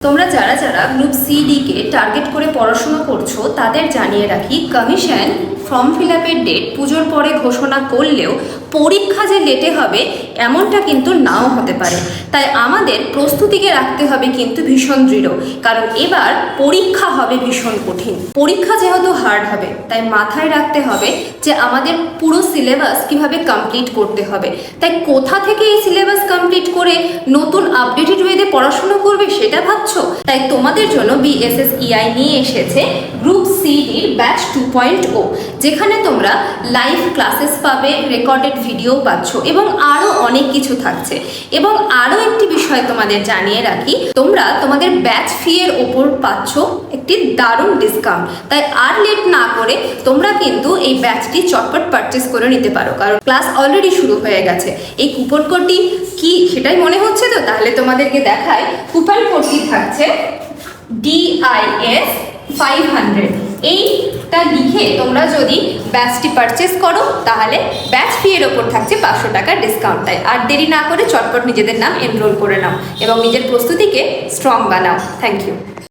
তোমরা যারা যারা গ্রুপ সিডি কে টার্গেট করে পড়াশোনা করছো তাদের জানিয়ে রাখি, কমিশন ফর্ম ফিল আপের ডেট পুজোর পরে ঘোষণা করলেও পরীক্ষা যে লেটে হবে এমনটা কিন্তু নাও হতে পারে। তাই আমাদের প্রস্তুতিকে রাখতে হবে কিন্তু ভীষণ দৃঢ়, কারণ এবার পরীক্ষা হবে ভীষণ কঠিন। পরীক্ষা যেহেতু হার্ড হবে তাই মাথায় রাখতে হবে যে আমাদের পুরো সিলেবাস কিভাবে কমপ্লিট করতে হবে। তাই কোথা থেকে এই সিলেবাস কমপ্লিট করে নতুন আপডেটেড ওয়েতে পড়াশোনা করবে সেটা ভাবছো? তাই তোমাদের জন্য BSSEI নিয়ে এসেছে গ্রুপ সিডির ব্যাচ 2.0, যেখানে তোমরা লাইভ ক্লাসেস পাবে, রেকর্ডেড ভিডিও পাচ্ছ এবং আরও অনেক কিছু থাকছে। এবং আরও একটি বিষয় তোমাদের জানিয়ে রাখি, তোমরা তোমাদের ব্যাচ ফি এর ওপর পাচ্ছ একটি দারুণ ডিসকাউন্ট। তাই আর লেট না করে তোমরা কিন্তু এই ব্যাচটি চটপট পারচেস করে নিতে পারো, কারণ ক্লাস অলরেডি শুরু হয়ে গেছে। এই কুপন কোডটি কি সেটাই মনে হচ্ছে তো? তাহলে তোমাদেরকে দেখাই। কুপন কোডটি থাকছে DIS 500। এইটা লিখে তোমরা যদি ব্যাচটি পারচেস করো তাহলে ব্যাচ ফি এর ওপর থাকছে 500 টাকার ডিসকাউন্ট। তাই আর দেরি না করে চটপট নিজেদের নাম এনরোল করে নাও এবং নিজের প্রস্তুতিকে স্ট্রং বানাও। Thank you.